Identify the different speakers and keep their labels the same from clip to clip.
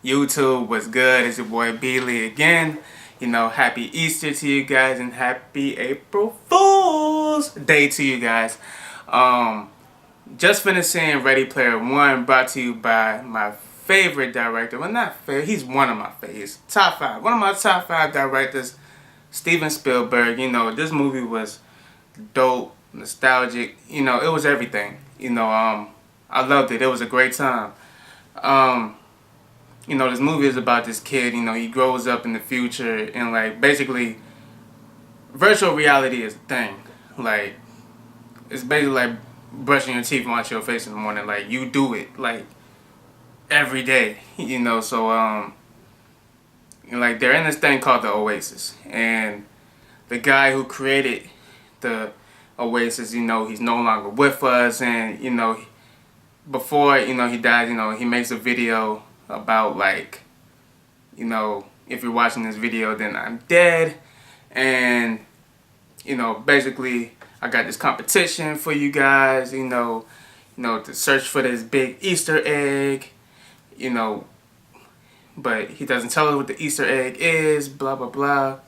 Speaker 1: YouTube? What's good? It's your boy Beely again. Happy Easter to you guys and happy April Fool's Day to you guys. Just finished seeing Ready Player One, brought to you by my favorite director. Well, not favorite, he's one of my favorites. Top five. One of my top five directors, Steven Spielberg. This movie was dope, nostalgic. It was everything. I loved it. It was a great time. This movie is about this kid. He grows up in the future and basically virtual reality is a thing. It's basically like brushing your teeth and washing your face in the morning. You do it every day. So they're in this thing called the Oasis, and the guy who created the Oasis, he's no longer with us, and before he dies, he makes a video about if you're watching this video, then I'm dead, and basically I got this competition for you guys, to search for this big Easter egg, but he doesn't tell us what the Easter egg is, blah blah blah.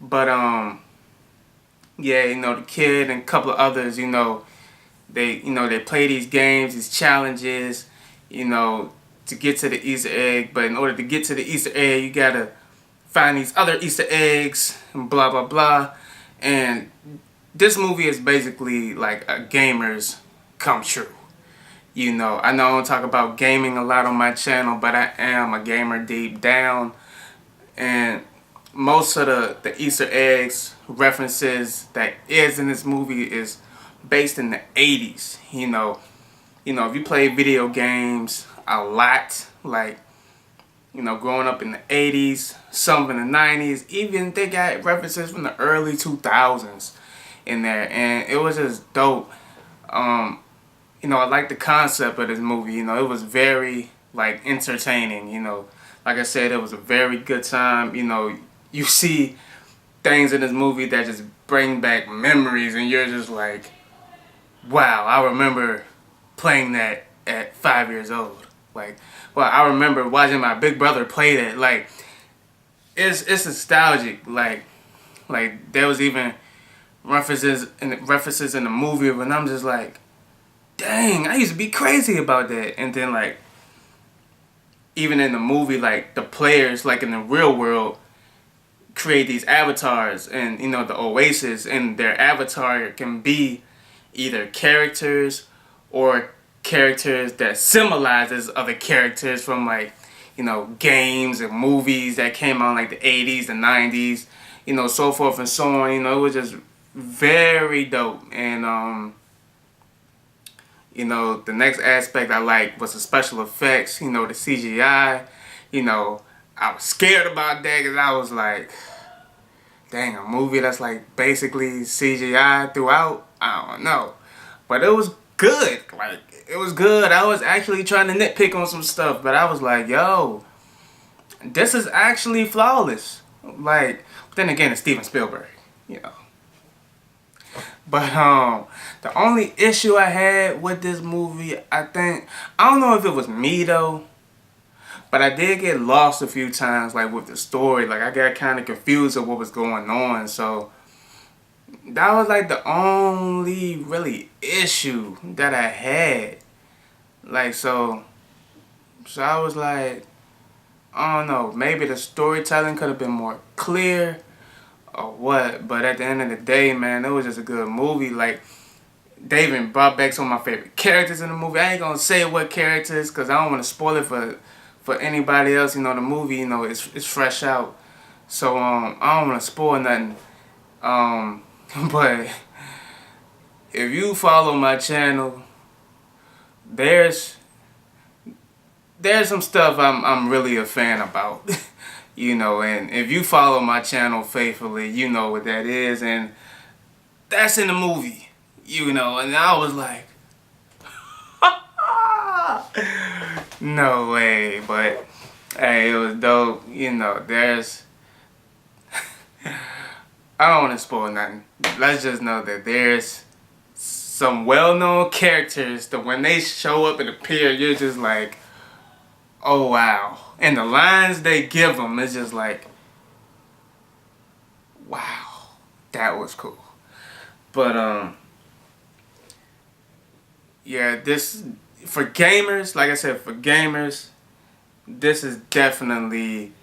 Speaker 1: But yeah, the kid and a couple of others, they play these games, these challenges, to get to the Easter egg. But in order to get to the Easter egg, you gotta find these other Easter eggs and blah blah blah. And this movie is basically like a gamer's come true. I know I don't talk about gaming a lot on my channel, but I am a gamer deep down. And most of the Easter eggs, references that is in this movie is based in the 80s. If you play video games a lot, growing up in the 80s, some in the 90s, even they got references from the early 2000s in there, and it was just dope. I like the concept of this movie. It was very entertaining. Like I said, it was a very good time. You see things in this movie that just bring back memories, and you're just like, wow, I remember playing that at 5 years old. I remember watching my big brother play that. It's nostalgic. There was even references in the movie, and I'm just like, dang, I used to be crazy about that. And then even in the movie, the players in the real world create these avatars, and the Oasis, and their avatar can be either characters or characters that symbolizes other characters from games and movies that came out in the 80s, the 90s, so forth and so on. It was just very dope. And the next aspect I liked was the special effects, the CGI. I was scared about that because I was like, dang, a movie that's basically CGI throughout? I don't know. But it was good. It was good. I was actually trying to nitpick on some stuff, but I was like, yo, this is actually flawless. But then again, it's Steven Spielberg, But the only issue I had with this movie, I don't know if it was me though, but I did get lost a few times with the story. I got kind of confused of what was going on. So that was the only really issue that I had. So I was like, I don't know, maybe the storytelling could have been more clear or what. But at the end of the day, man, it was just a good movie. They even brought back some of my favorite characters in the movie. I ain't gonna say what characters because I don't want to spoil it for anybody else. The movie, it's fresh out. So I don't want to spoil nothing. But if you follow my channel, there's some stuff I'm really a fan about. And if you follow my channel faithfully, you know what that is, and that's in the movie. And I was like, no way. But hey, it was dope. There's I don't want to spoil nothing. Let's just know that there's some well-known characters that when they show up and appear, you're just like, oh wow. And the lines they give them is just like, wow, that was cool. But yeah, this for gamers, like I said, for gamers, this is definitely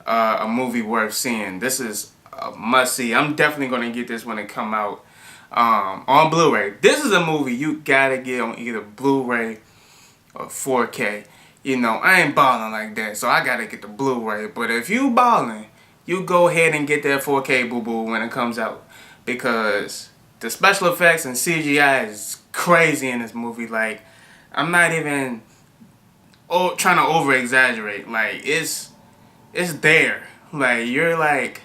Speaker 1: a movie worth seeing. This is a must see. I'm definitely gonna get this when it come out on Blu-ray. This is a movie you gotta get on either Blu-ray or 4K. You know, I ain't balling like that, so I gotta get the Blu-ray. But if you balling, you go ahead and get that 4K boo-boo when it comes out, because the special effects and CGI is crazy in this movie. Like, I'm not even trying to over exaggerate. Like, it's there. Like, you're like,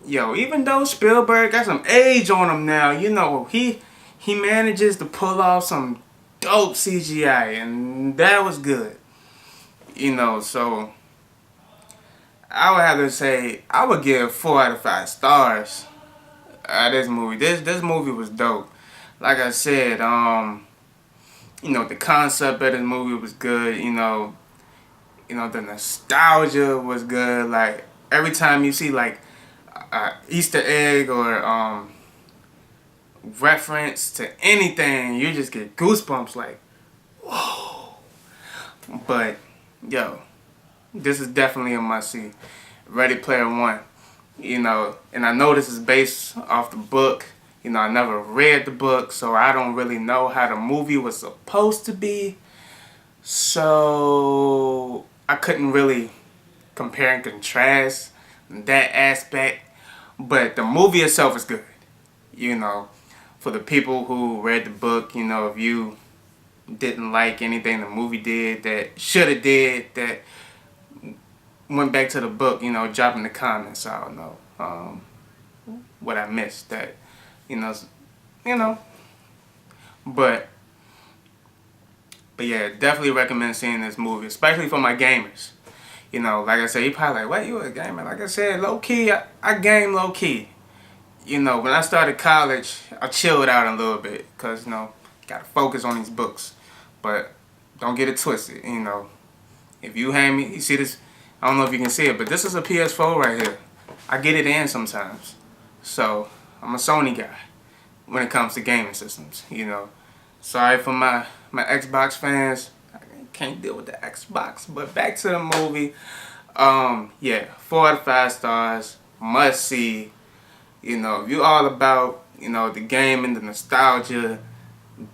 Speaker 1: yo, even though Spielberg got some age on him now, you know, he manages to pull off some dope CGI, and that was good. You know, so I would have to say I would give 4 out of 5 stars. This movie, this movie was dope. Like I said, you know, the concept of this movie was good. You know, the nostalgia was good. Like, every time you see like Easter egg or reference to anything, you just get goosebumps. Like, whoa! But yo, this is definitely a must see. Ready Player One. You know, and I know this is based off the book. You know, I never read the book, so I don't really know how the movie was supposed to be. So I couldn't really compare and contrast that aspect. But the movie itself is good. You know, for the people who read the book, you know, if you didn't like anything the movie did that should have did that went back to the book, you know, drop in the comments. I don't know what I missed that, you know, you know. But yeah, definitely recommend seeing this movie, especially for my gamers. You know, like I said, you probably like, what, you a gamer? Like I said, low key, I game low key. You know, when I started college, I chilled out a little bit because, you know, gotta focus on these books. But don't get it twisted, you know. If you hand me, you see this, I don't know if you can see it, but this is a PS4 right here. I get it in sometimes. So, I'm a Sony guy when it comes to gaming systems, you know. Sorry for my Xbox fans. I can't deal with the Xbox. But back to the movie. Yeah, 4 out of 5 stars. Must see. You know, if you're all about, you know, the game and the nostalgia,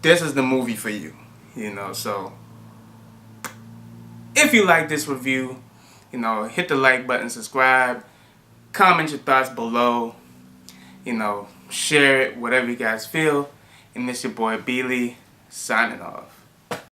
Speaker 1: this is the movie for you. You know, so if you like this review, you know, hit the like button, subscribe, comment your thoughts below, you know, share it, whatever you guys feel. And this your boy Beely, signing off.